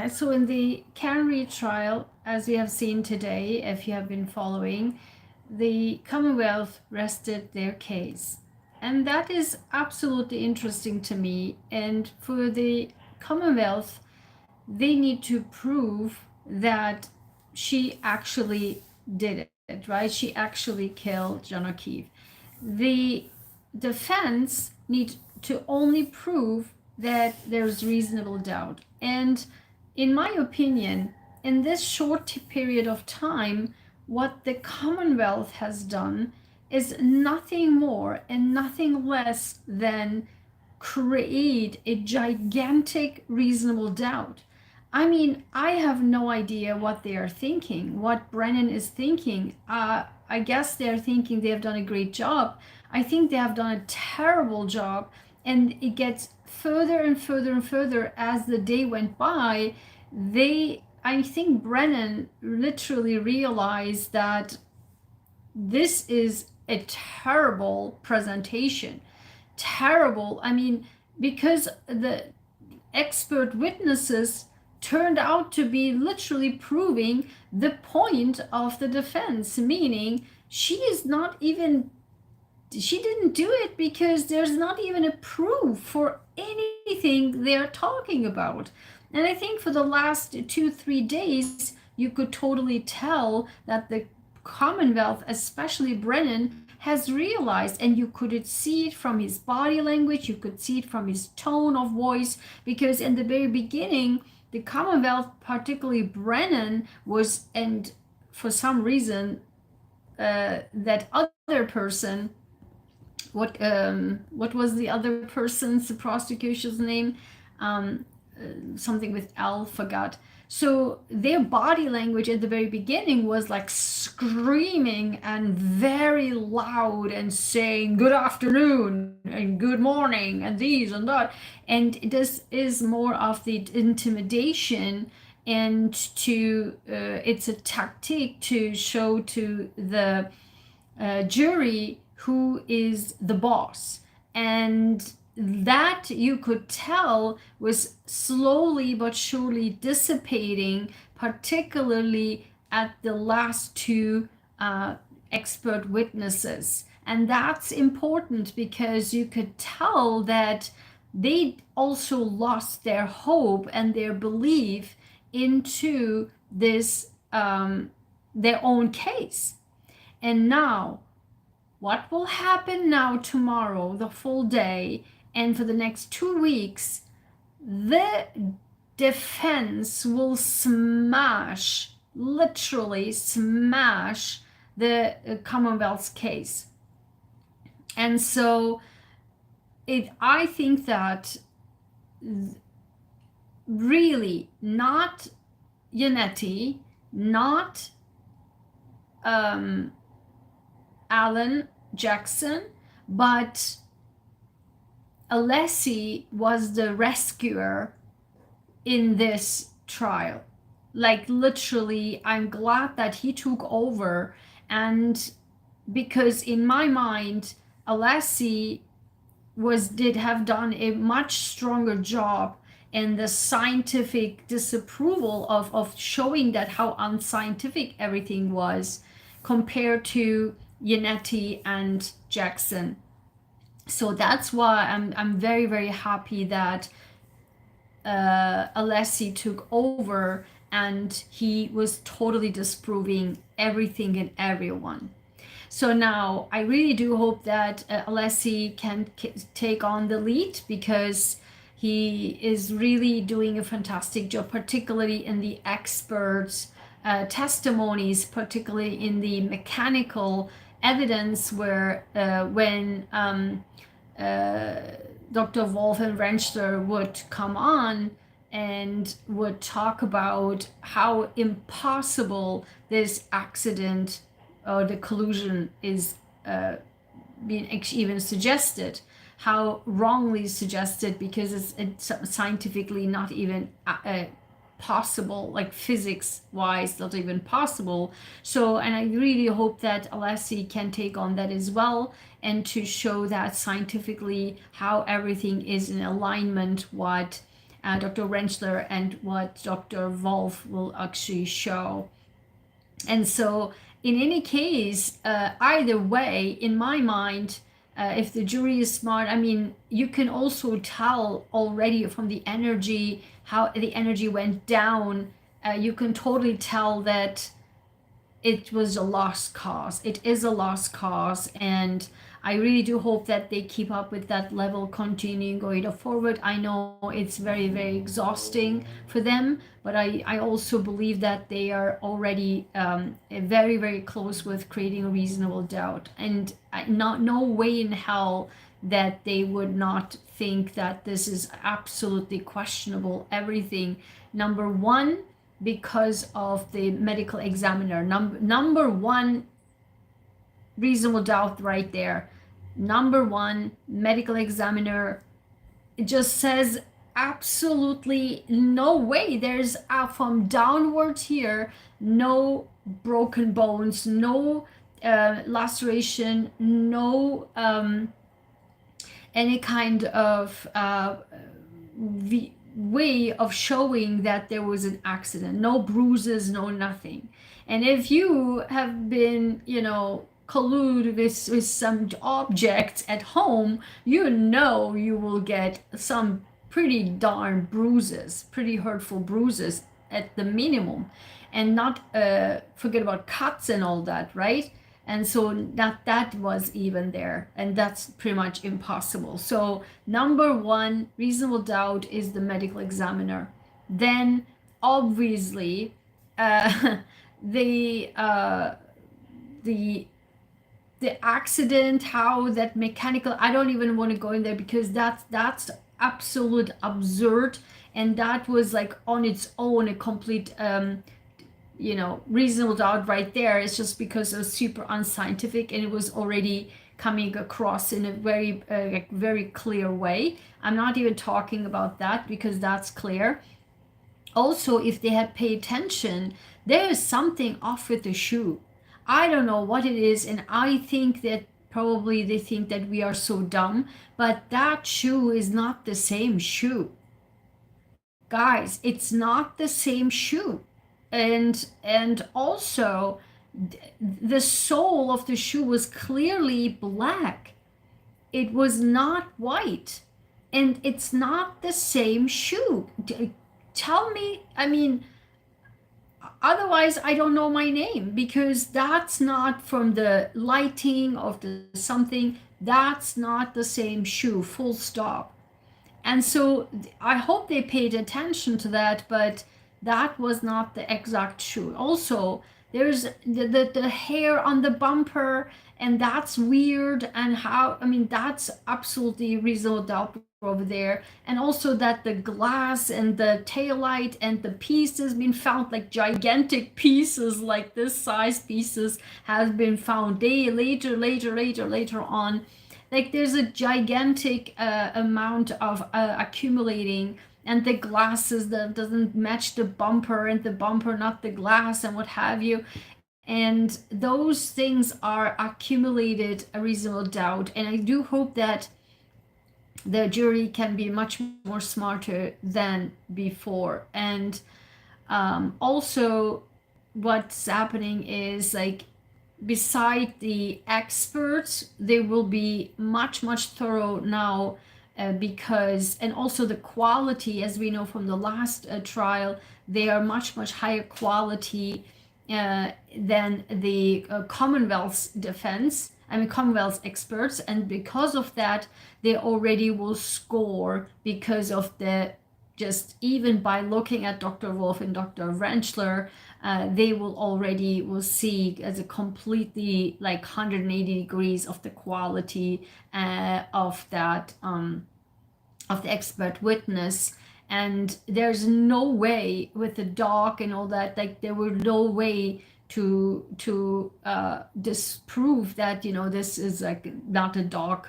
So in the Canary trial, as we have seen today, if you have been following, the Commonwealth rested their case. And that is absolutely interesting to me. And for the Commonwealth, they need to prove that she actually did it, right? She actually killed John O'Keefe. The defense need to only prove that there's reasonable doubt. And in my opinion, in this short period of time, what the Commonwealth has done is nothing more and nothing less than create a gigantic reasonable doubt. I mean, I have no idea what they are thinking, what Brennan is thinking. I guess they're thinking they have done a great job. I think they have done a terrible job, and it gets further and further and further as the day went by. I think Brennan literally realized that this is a terrible presentation. Terrible. I mean, because the expert witnesses turned out to be literally proving the point of the defense, meaning she didn't do it because there's not even a proof for anything they're talking about. And I think for the last 2-3 days, you could totally tell that the Commonwealth, especially Brennan, has realized, and you could see it from his body language, you could see it from his tone of voice, because in the very beginning, the Commonwealth, particularly Brennan, was, and for some reason, that other person, what was the other person's, the prosecution's name? Something with L, forgot. So their body language at the very beginning was like screaming and very loud and saying good afternoon and good morning and these and that. And this is more of the intimidation, and it's a tactic to show to the jury who is the boss. And that, you could tell, was slowly but surely dissipating, particularly at the last two expert witnesses. And that's important because you could tell that they also lost their hope and their belief into this, their own case. And now, what will happen now tomorrow, the full day, and for the next 2 weeks? The defense will smash, literally smash, the Commonwealth's case. And so I think that really not Yannetti, not Alan Jackson, but Alessi was the rescuer in this trial. Like literally, I'm glad that he took over, and because in my mind, Alessi did have done a much stronger job in the scientific disapproval of showing that how unscientific everything was compared to Yannetti and Jackson. So that's why I'm very, very happy that Alessi took over, and he was totally disproving everything and everyone. So now I really do hope that Alessi can take on the lead, because he is really doing a fantastic job, particularly in the experts' testimonies, particularly in the mechanical evidence, where when Dr. Wolf and Renster would come on and would talk about how impossible this accident or the collusion is being even suggested, how wrongly suggested, because it's scientifically not even possible, like physics wise not even possible. So, and I really hope that Alessi can take on that as well, and to show that scientifically how everything is in alignment, what Dr. Rentschler and what Dr. Wolf will actually show. And so, in any case, either way, in my mind, if the jury is smart, I mean, you can also tell already from the energy, how the energy went down. You can totally tell that it was a lost cause. It is a lost cause, and I really do hope that they keep up with that level, continuing going forward. I know it's very, very exhausting for them, but I also believe that they are already very, very close with creating a reasonable doubt, and no way in hell that they would not think that this is absolutely questionable. Everything, number one, because of the medical examiner. Number one, reasonable doubt right there. Number one, medical examiner just says absolutely no way. There's from downwards here, no broken bones, no laceration, no any kind of way of showing that there was an accident. No bruises, no nothing. And if you have been, collude with some objects at home, you know you will get some pretty darn bruises, pretty hurtful bruises at the minimum. And not forget about cuts and all that, right? And so that was even there, and that's pretty much impossible. So number one, reasonable doubt is the medical examiner. Then obviously the accident, how that mechanical, I don't even want to go in there because that's absolute absurd, and that was like on its own a complete reasonable doubt right there. It's just because it was super unscientific, and it was already coming across in a very very clear way. I'm not even talking about that because that's clear. Also, if they had paid attention, there is something off with the shoe. I don't know what it is, and I think that probably they think that we are so dumb, but that shoe is not the same shoe. Guys, it's not the same shoe. And also the sole of the shoe was clearly black. It was not white, and it's not the same shoe. Tell me, I mean, otherwise I don't know my name, because that's not from the lighting of the something. That's not the same shoe, full stop. And so I hope they paid attention to that, but that was not the exact shoe. Also, there's the hair on the bumper, and that's weird. And how, I mean, that's absolutely reasonable doubt over there. And also that the glass and the tail light and the pieces been found, like gigantic pieces, like this size pieces, has been found later on. Like there's a gigantic amount of accumulating, and the glasses that doesn't match the bumper, and the bumper not the glass, and what have you. And those things are accumulated a reasonable doubt, and I do hope that the jury can be much more smarter than before. And also what's happening is, like, beside the experts, they will be much thorough now, because, and also the quality, as we know from the last trial, they are much higher quality than the Commonwealth's defense, I mean Commonwealth's experts. And because of that, they already will score, because of the, just even by looking at Dr. Wolf and Dr. Rentschler, they will see as a completely, like, 180 degrees of the quality of that of the expert witness. And there's no way with the dog and all that, like there were no way to disprove that this is like not a dog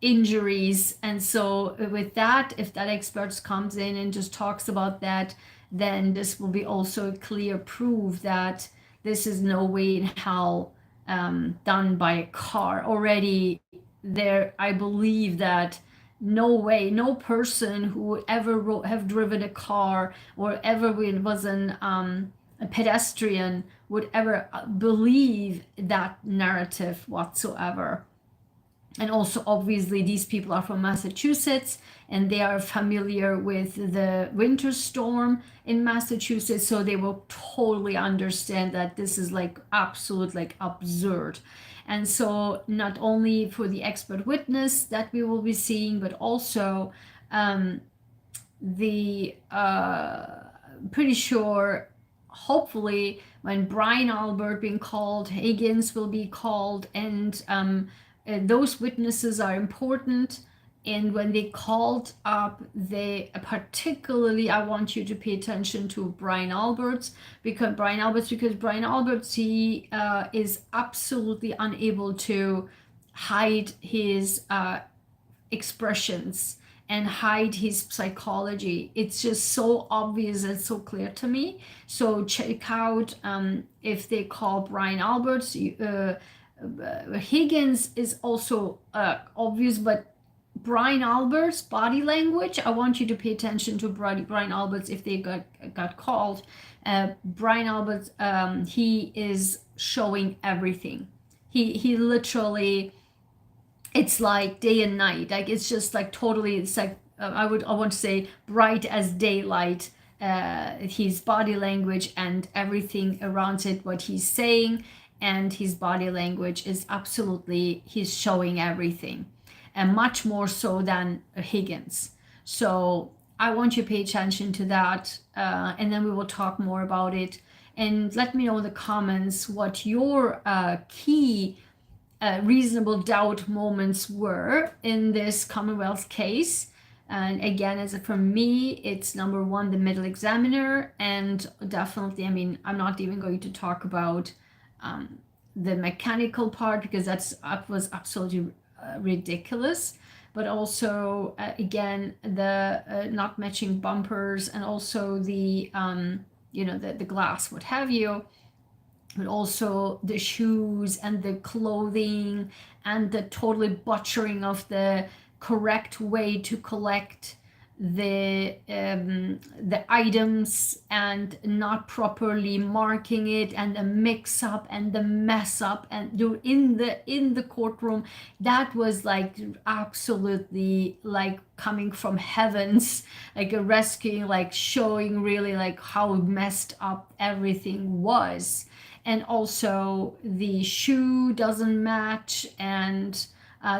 injuries. And so with that, if that expert comes in and just talks about that, then this will be also a clear proof that this is no way in hell done by a car. Already there, I believe that no way, no person who would ever have driven a car or ever was a pedestrian would ever believe that narrative whatsoever. And also, obviously, these people are from Massachusetts and they are familiar with the winter storm in Massachusetts, so they will totally understand that this is like absolute, like absurd. And so, not only for the expert witness that we will be seeing, but also the pretty sure, hopefully, when Brian Albert being called, Higgins will be called, and those witnesses are important. And when they called up, they particularly, I want you to pay attention to Brian Alberts, because Brian Alberts, he is absolutely unable to hide his expressions and hide his psychology. It's just so obvious and so clear to me. So check out if they call Brian Alberts. Higgins is also obvious, but Brian Alberts' body language, I want you to pay attention to Brian Alberts if they got called. Brian Alberts, he is showing everything. He literally, it's like day and night. Like it's just like totally, it's like I want to say bright as daylight. His body language and everything around it, what he's saying, and his body language is absolutely, he's showing everything, and much more so than Higgins. So I want you to pay attention to that, and then we will talk more about it. And let me know in the comments what your key reasonable doubt moments were in this Commonwealth case. And again, as for me, it's number one, the middle examiner, and definitely, I mean, I'm not even going to talk about the mechanical part because that was absolutely ridiculous. But also, again, the not matching bumpers, and also the the glass, what have you, but also the shoes and the clothing and the totally butchering of the correct way to collect the items and not properly marking it, and the mix up and the mess up, and you're in the courtroom. That was like absolutely like coming from heavens, like a rescuing, like showing really like how messed up everything was. And also the shoe doesn't match, and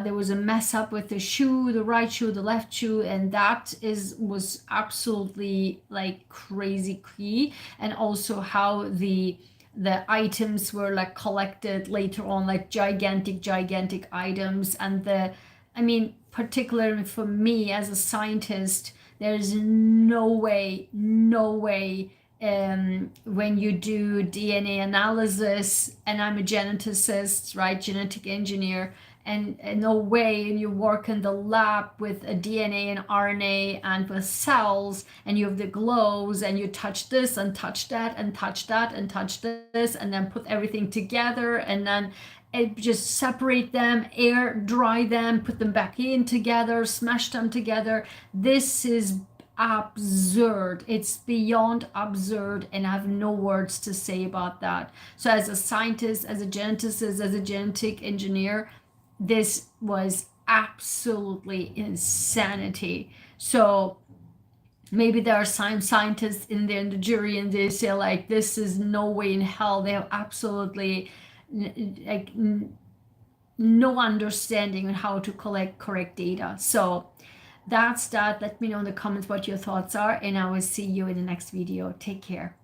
there was a mess up with the shoe, the right shoe, the left shoe, and that was absolutely like crazy key. And also how the items were like collected later on, like gigantic items. And I mean, particularly for me as a scientist, there's no way when you do DNA analysis, and I'm a geneticist, right, genetic engineer, and no way, and you work in the lab with a DNA and RNA and with cells, and you have the gloves, and you touch this and touch that and touch that and touch this, and then put everything together, and then just separate them, air dry them, put them back in together, smash them together. This is absurd. It's beyond absurd, and I have no words to say about that. So as a scientist, as a geneticist, as a genetic engineer, this was absolutely insanity. So maybe there are some scientists in there in the jury, and they say like, this is no way in hell. They have absolutely like no understanding on how to collect correct data. So that's that. Let me know in the comments what your thoughts are, and I will see you in the next video. Take care.